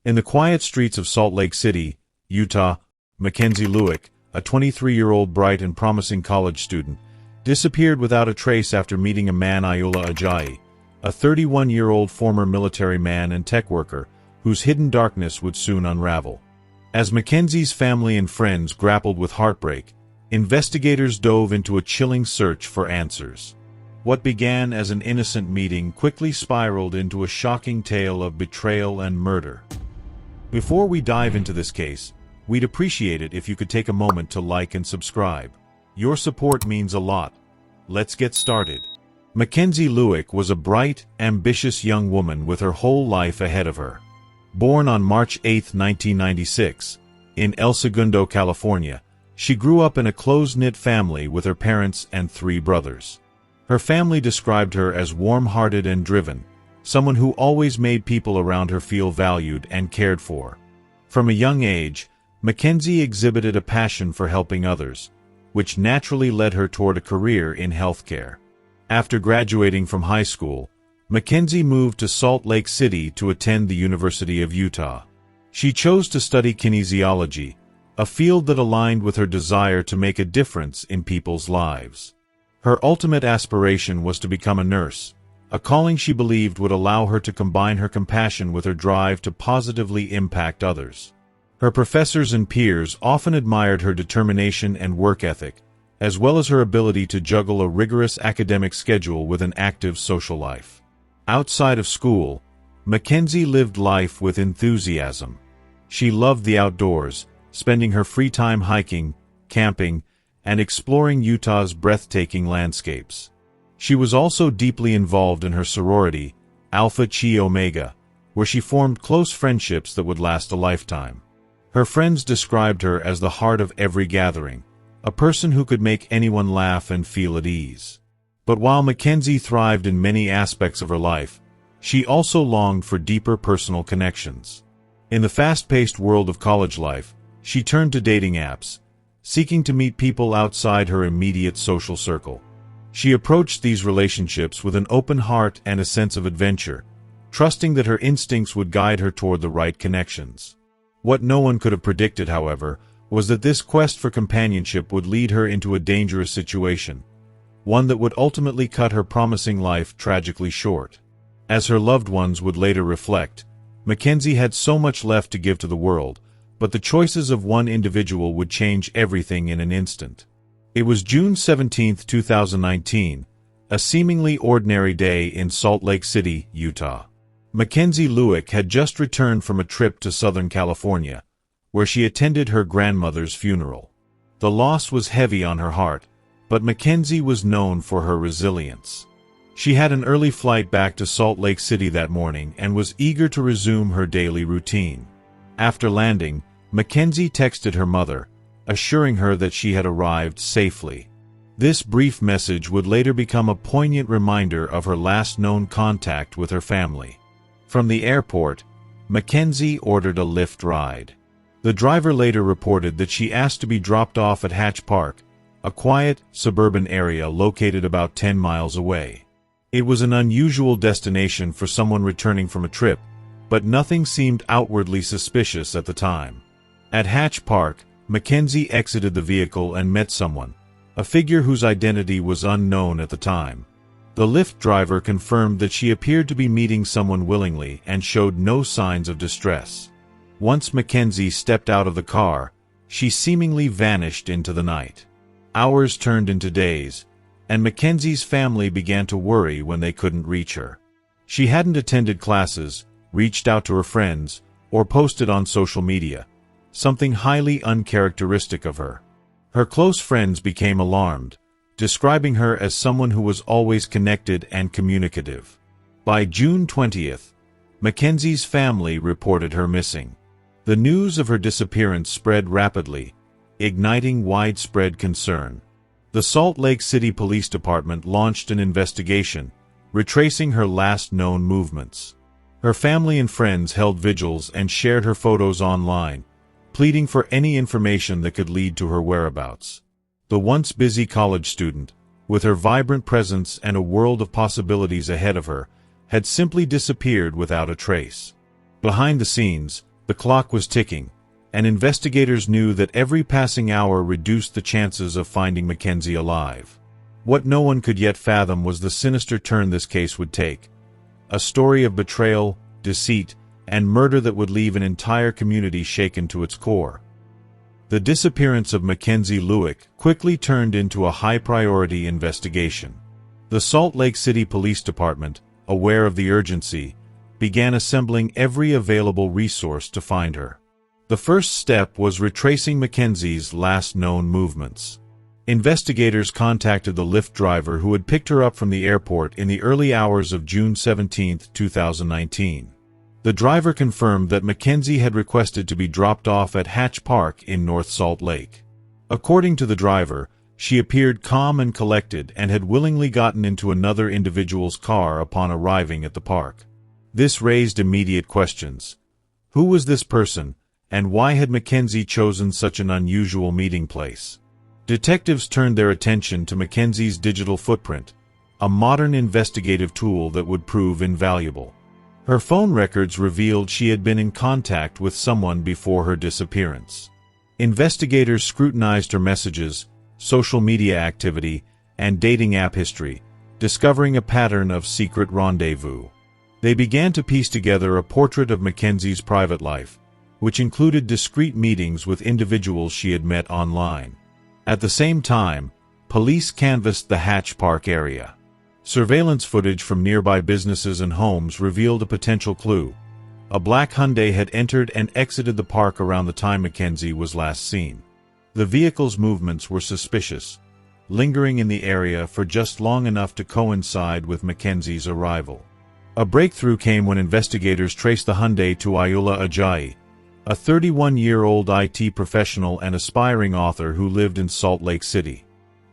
In the quiet streets of Salt Lake City, Utah, Mackenzie Lueck, a 23-year-old bright and promising college student, disappeared without a trace after meeting a man, Ayoola Ajayi, a 31-year-old former military man and tech worker, whose hidden darkness would soon unravel. As Mackenzie's family and friends grappled with heartbreak, investigators dove into a chilling search for answers. What began as an innocent meeting quickly spiraled into a shocking tale of betrayal and murder. Before we dive into this case, we'd appreciate it if you could take a moment to like and subscribe. Your support means a lot. Let's get started. Mackenzie Lueck was a bright, ambitious young woman with her whole life ahead of her. Born on March 8, 1996, in El Segundo, California, she grew up in a close-knit family with her parents and 3 brothers. Her family described her as warm-hearted and driven, someone who always made people around her feel valued and cared for. From a young age, Mackenzie exhibited a passion for helping others, which naturally led her toward a career in healthcare. After graduating from high school, Mackenzie moved to Salt Lake City to attend the University of Utah. She chose to study kinesiology, a field that aligned with her desire to make a difference in people's lives. Her ultimate aspiration was to become a nurse, a calling she believed would allow her to combine her compassion with her drive to positively impact others. Her professors and peers often admired her determination and work ethic, as well as her ability to juggle a rigorous academic schedule with an active social life. Outside of school, Mackenzie lived life with enthusiasm. She loved the outdoors, spending her free time hiking, camping, and exploring Utah's breathtaking landscapes. She was also deeply involved in her sorority, Alpha Chi Omega, where she formed close friendships that would last a lifetime. Her friends described her as the heart of every gathering, a person who could make anyone laugh and feel at ease. But while Mackenzie thrived in many aspects of her life, she also longed for deeper personal connections. In the fast-paced world of college life, she turned to dating apps, seeking to meet people outside her immediate social circle. She approached these relationships with an open heart and a sense of adventure, trusting that her instincts would guide her toward the right connections. What no one could have predicted, however, was that this quest for companionship would lead her into a dangerous situation, one that would ultimately cut her promising life tragically short. As her loved ones would later reflect, Mackenzie had so much left to give to the world, but the choices of one individual would change everything in an instant. It was June 17, 2019, a seemingly ordinary day in Salt Lake City, Utah. Mackenzie Lueck had just returned from a trip to Southern California, where she attended her grandmother's funeral. The loss was heavy on her heart, but Mackenzie was known for her resilience. She had an early flight back to Salt Lake City that morning and was eager to resume her daily routine. After landing, Mackenzie texted her mother, assuring her that she had arrived safely. This brief message would later become a poignant reminder of her last known contact with her family. From the airport, Mackenzie ordered a Lyft ride. The driver later reported that she asked to be dropped off at Hatch Park, a quiet, suburban area located about 10 miles away. It was an unusual destination for someone returning from a trip, but nothing seemed outwardly suspicious at the time. At Hatch Park, Mackenzie exited the vehicle and met someone, a figure whose identity was unknown at the time. The Lyft driver confirmed that she appeared to be meeting someone willingly and showed no signs of distress. Once Mackenzie stepped out of the car, she seemingly vanished into the night. Hours turned into days, and Mackenzie's family began to worry when they couldn't reach her. She hadn't attended classes, reached out to her friends, or posted on social media, something highly uncharacteristic of her. Her close friends became alarmed, describing her as someone who was always connected and communicative. By June 20th, Mackenzie's family reported her missing. The news of her disappearance spread rapidly, igniting widespread concern. The Salt Lake City Police Department launched an investigation, retracing her last known movements. Her family and friends held vigils and shared her photos online, pleading for any information that could lead to her whereabouts. The once busy college student, with her vibrant presence and a world of possibilities ahead of her, had simply disappeared without a trace. Behind the scenes, The clock was ticking, and investigators knew that every passing hour reduced the chances of finding Mackenzie alive. What no one could yet fathom was the sinister turn this case would take. A story of betrayal, deceit, and murder that would leave an entire community shaken to its core. The disappearance of Mackenzie Lueck quickly turned into a high-priority investigation. The Salt Lake City Police Department, aware of the urgency, began assembling every available resource to find her. The first step was retracing Mackenzie's last known movements. Investigators contacted the Lyft driver who had picked her up from the airport in the early hours of June 17, 2019. The driver confirmed that Mackenzie had requested to be dropped off at Hatch Park in North Salt Lake. According to the driver, she appeared calm and collected and had willingly gotten into another individual's car upon arriving at the park. This raised immediate questions. Who was this person, and why had Mackenzie chosen such an unusual meeting place? Detectives turned their attention to Mackenzie's digital footprint, a modern investigative tool that would prove invaluable. Her phone records revealed she had been in contact with someone before her disappearance. Investigators scrutinized her messages, social media activity, and dating app history, discovering a pattern of secret rendezvous. They began to piece together a portrait of Mackenzie's private life, which included discreet meetings with individuals she had met online. At the same time, police canvassed the Hatch Park area. Surveillance footage from nearby businesses and homes revealed a potential clue. A black Hyundai had entered and exited the park around the time Mackenzie was last seen. The vehicle's movements were suspicious, lingering in the area for just long enough to coincide with Mackenzie's arrival. A breakthrough came when investigators traced the Hyundai to Ayoola Ajayi, a 31-year-old IT professional and aspiring author who lived in Salt Lake City.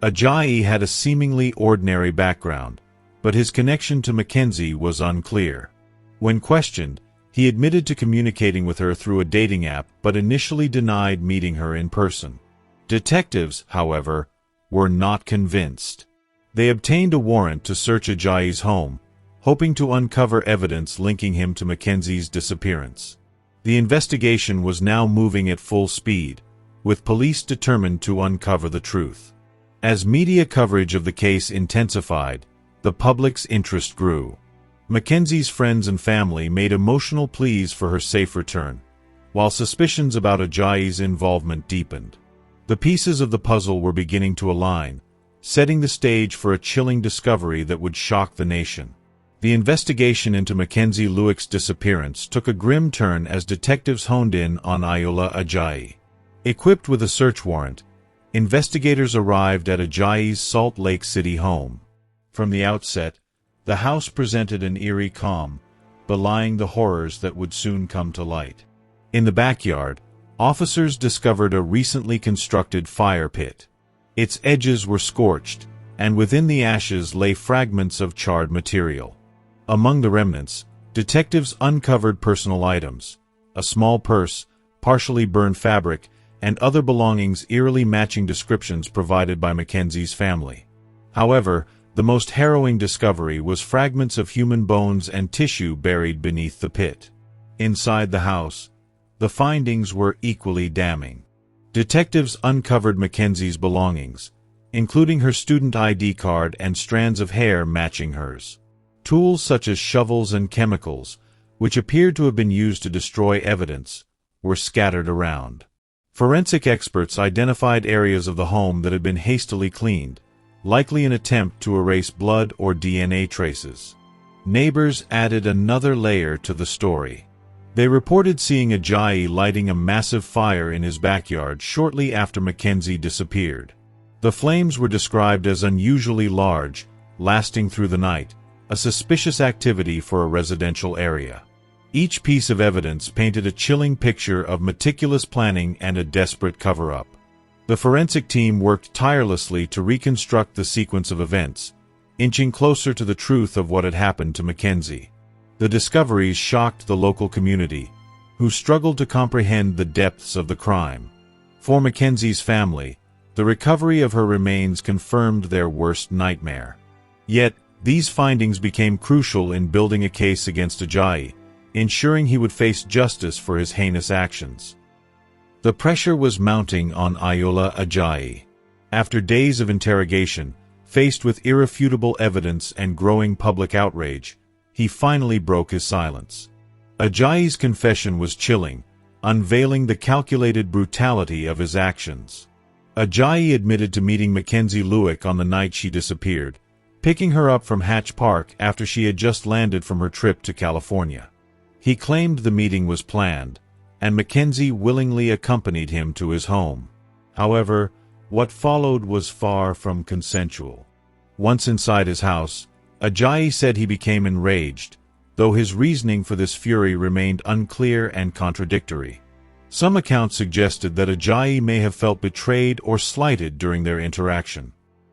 Ajayi had a seemingly ordinary background, but his connection to Mackenzie was unclear. When questioned, he admitted to communicating with her through a dating app but initially denied meeting her in person. Detectives, however, were not convinced. They obtained a warrant to search Ajayi's home, hoping to uncover evidence linking him to Mackenzie's disappearance. The investigation was now moving at full speed, with police determined to uncover the truth. As media coverage of the case intensified, the public's interest grew. Mackenzie's friends and family made emotional pleas for her safe return, while suspicions about Ajayi's involvement deepened. The pieces of the puzzle were beginning to align, setting the stage for a chilling discovery that would shock the nation. The investigation into Mackenzie Lueck's disappearance took a grim turn as detectives honed in on Ayoola Ajayi. Equipped with a search warrant, investigators arrived at Ajayi's Salt Lake City home. From the outset, the house presented an eerie calm, belying the horrors that would soon come to light. In the backyard, officers discovered a recently constructed fire pit. Its edges were scorched, and within the ashes lay fragments of charred material. Among the remnants, detectives uncovered personal items, a small purse, partially burned fabric, and other belongings eerily matching descriptions provided by Mackenzie's family. However, the most harrowing discovery was fragments of human bones and tissue buried beneath the pit. Inside the house, the findings were equally damning. Detectives uncovered Mackenzie's belongings, including her student ID card and strands of hair matching hers. Tools such as shovels and chemicals, which appeared to have been used to destroy evidence, were scattered around. Forensic experts identified areas of the home that had been hastily cleaned, likely an attempt to erase blood or DNA traces. Neighbors added another layer to the story. They reported seeing Ajayi lighting a massive fire in his backyard shortly after Mackenzie disappeared. The flames were described as unusually large, lasting through the night, a suspicious activity for a residential area. Each piece of evidence painted a chilling picture of meticulous planning and a desperate cover-up. The forensic team worked tirelessly to reconstruct the sequence of events, inching closer to the truth of what had happened to Mackenzie. The discoveries shocked the local community, who struggled to comprehend the depths of the crime. For Mackenzie's family, the recovery of her remains confirmed their worst nightmare. Yet, these findings became crucial in building a case against Ajayi, ensuring he would face justice for his heinous actions. The pressure was mounting on Ayoola Ajayi. After days of interrogation, faced with irrefutable evidence and growing public outrage, he finally broke his silence. Ajayi's confession was chilling, unveiling the calculated brutality of his actions. Ajayi admitted to meeting Mackenzie Lueck on the night she disappeared, picking her up from Hatch Park after she had just landed from her trip to California. He claimed the meeting was planned, and Mackenzie willingly accompanied him to his home. However, what followed was far from consensual. Once inside his house, Ajayi said he became enraged, though his reasoning for this fury remained unclear and contradictory. Some accounts suggested that Ajayi may have felt betrayed or slighted during their interaction.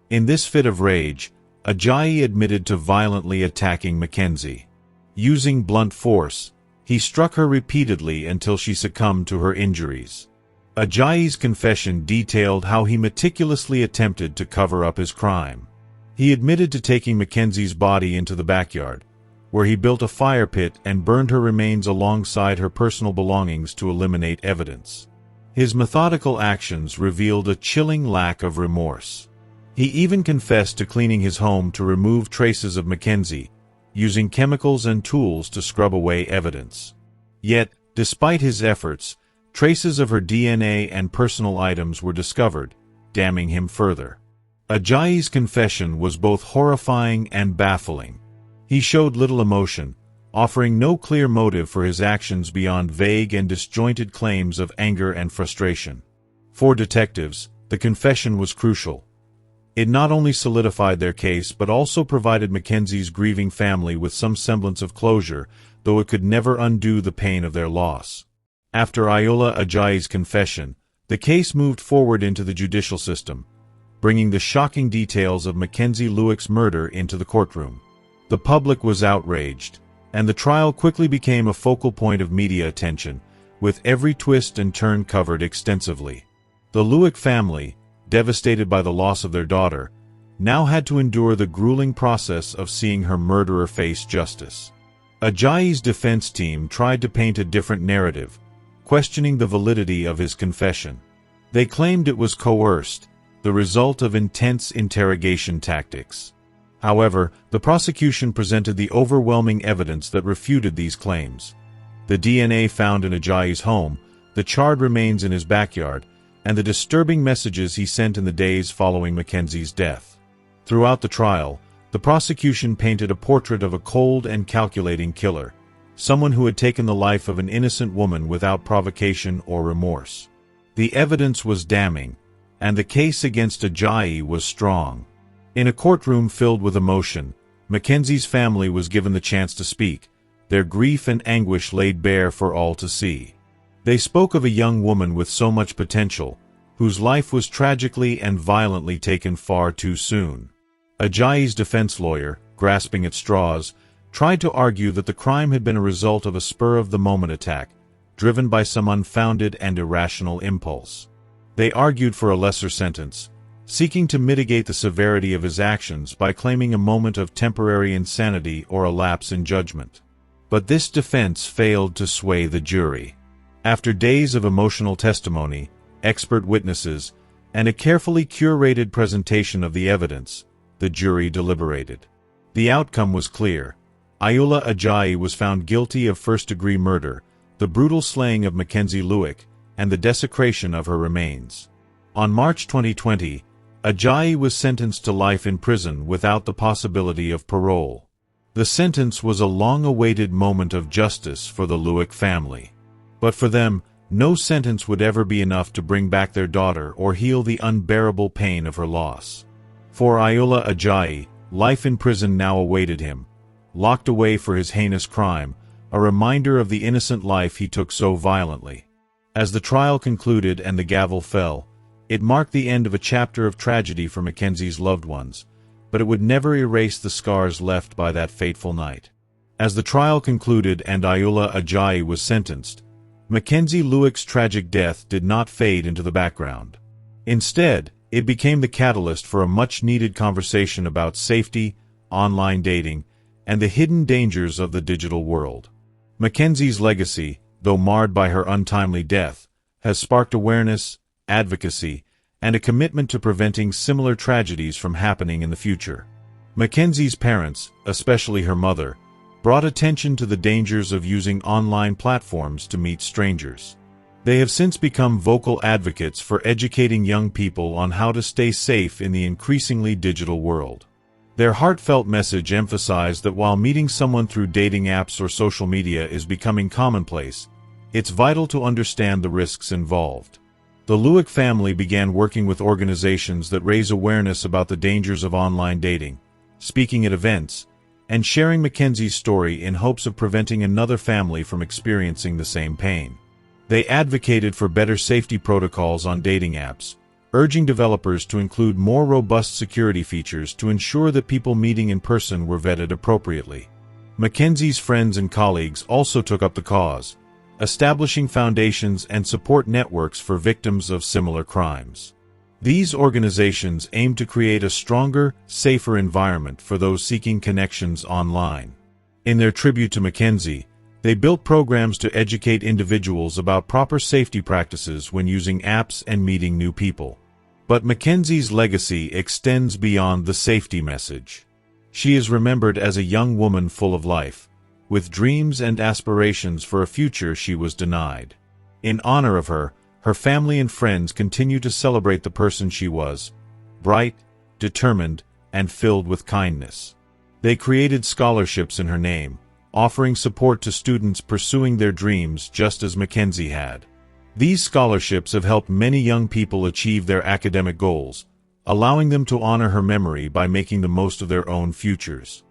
In this fit of rage, Ajayi admitted to violently attacking Mackenzie. Using blunt force, he struck her repeatedly until she succumbed to her injuries. Ajayi's confession detailed how he meticulously attempted to cover up his crime. He admitted to taking Mackenzie's body into the backyard, where he built a fire pit and burned her remains alongside her personal belongings to eliminate evidence. His methodical actions revealed a chilling lack of remorse. He even confessed to cleaning his home to remove traces of Mackenzie, using chemicals and tools to scrub away evidence. Yet, despite his efforts, traces of her DNA and personal items were discovered, damning him further. Ajayi's confession was both horrifying and baffling. He showed little emotion, offering no clear motive for his actions beyond vague and disjointed claims of anger and frustration. For detectives, the confession was crucial. It not only solidified their case but also provided Mackenzie's grieving family with some semblance of closure, though it could never undo the pain of their loss. After Ayoola Ajayi's confession, the case moved forward into the judicial system, bringing the shocking details of Mackenzie Lueck's murder into the courtroom. The public was outraged, and the trial quickly became a focal point of media attention, with every twist and turn covered extensively. The Lueck family, devastated by the loss of their daughter, now had to endure the grueling process of seeing her murderer face justice. Ajayi's defense team tried to paint a different narrative, questioning the validity of his confession. They claimed it was coerced, the result of intense interrogation tactics. However, the prosecution presented the overwhelming evidence that refuted these claims. The DNA found in Ajayi's home, the charred remains in his backyard, and the disturbing messages he sent in the days following Mackenzie's death. Throughout the trial, the prosecution painted a portrait of a cold and calculating killer, someone who had taken the life of an innocent woman without provocation or remorse. The evidence was damning, and the case against Ajayi was strong. In a courtroom filled with emotion, Mackenzie's family was given the chance to speak, their grief and anguish laid bare for all to see. They spoke of a young woman with so much potential, whose life was tragically and violently taken far too soon. Ajayi's defense lawyer, grasping at straws, tried to argue that the crime had been a result of a spur-of-the-moment attack, driven by some unfounded and irrational impulse. They argued for a lesser sentence, seeking to mitigate the severity of his actions by claiming a moment of temporary insanity or a lapse in judgment. But this defense failed to sway the jury. After days of emotional testimony, expert witnesses, and a carefully curated presentation of the evidence, the jury deliberated. The outcome was clear. Ayoola Ajayi was found guilty of first-degree murder, the brutal slaying of Mackenzie Lueck, and the desecration of her remains. On March 2020, Ajayi was sentenced to life in prison without the possibility of parole. The sentence was a long-awaited moment of justice for the Lueck family. But for them, no sentence would ever be enough to bring back their daughter or heal the unbearable pain of her loss. For Ayoola Ajayi, life in prison now awaited him, locked away for his heinous crime, a reminder of the innocent life he took so violently. As the trial concluded and the gavel fell, it marked the end of a chapter of tragedy for Mackenzie's loved ones, but it would never erase the scars left by that fateful night. As the trial concluded and Ayoola Ajayi was sentenced, Mackenzie Lueck's tragic death did not fade into the background. Instead, it became the catalyst for a much-needed conversation about safety, online dating, and the hidden dangers of the digital world. Mackenzie's legacy, though marred by her untimely death, has sparked awareness, advocacy, and a commitment to preventing similar tragedies from happening in the future. Mackenzie's parents, especially her mother, brought attention to the dangers of using online platforms to meet strangers. They have since become vocal advocates for educating young people on how to stay safe in the increasingly digital world. Their heartfelt message emphasized that while meeting someone through dating apps or social media is becoming commonplace, it's vital to understand the risks involved. The Luick family began working with organizations that raise awareness about the dangers of online dating, speaking at events, and sharing Mackenzie's story in hopes of preventing another family from experiencing the same pain. They advocated for better safety protocols on dating apps, urging developers to include more robust security features to ensure that people meeting in person were vetted appropriately. Mackenzie's friends and colleagues also took up the cause, establishing foundations and support networks for victims of similar crimes. These organizations aim to create a stronger, safer environment for those seeking connections online. In their tribute to Mackenzie, they built programs to educate individuals about proper safety practices when using apps and meeting new people. But Mackenzie's legacy extends beyond the safety message. She is remembered as a young woman full of life, with dreams and aspirations for a future she was denied. In honor of her, her family and friends continue to celebrate the person she was, bright, determined, and filled with kindness. They created scholarships in her name, offering support to students pursuing their dreams just as Mackenzie had. These scholarships have helped many young people achieve their academic goals, allowing them to honor her memory by making the most of their own futures.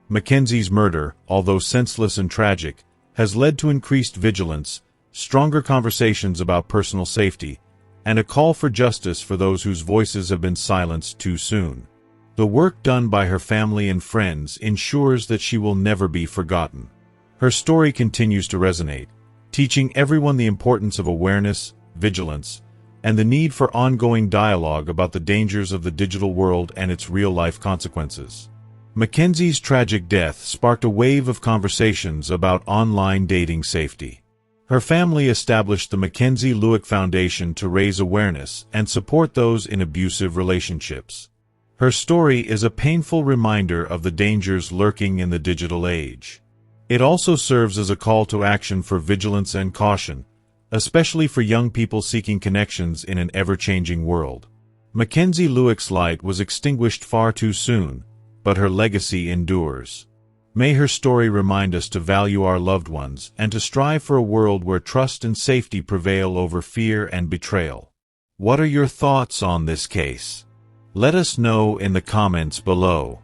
Mackenzie's murder, although senseless and tragic, has led to increased vigilance, stronger conversations about personal safety, and a call for justice for those whose voices have been silenced too soon. The work done by her family and friends ensures that she will never be forgotten. Her story continues to resonate, teaching everyone the importance of awareness, vigilance, and the need for ongoing dialogue about the dangers of the digital world and its real-life consequences. Mackenzie's tragic death sparked a wave of conversations about online dating safety. Her family established the Mackenzie Luick Foundation to raise awareness and support those in abusive relationships. Her story is a painful reminder of the dangers lurking in the digital age. It also serves as a call to action for vigilance and caution, especially for young people seeking connections in an ever-changing world. Mackenzie Luick's light was extinguished far too soon, but her legacy endures. May her story remind us to value our loved ones and to strive for a world where trust and safety prevail over fear and betrayal. What are your thoughts on this case? Let us know in the comments below.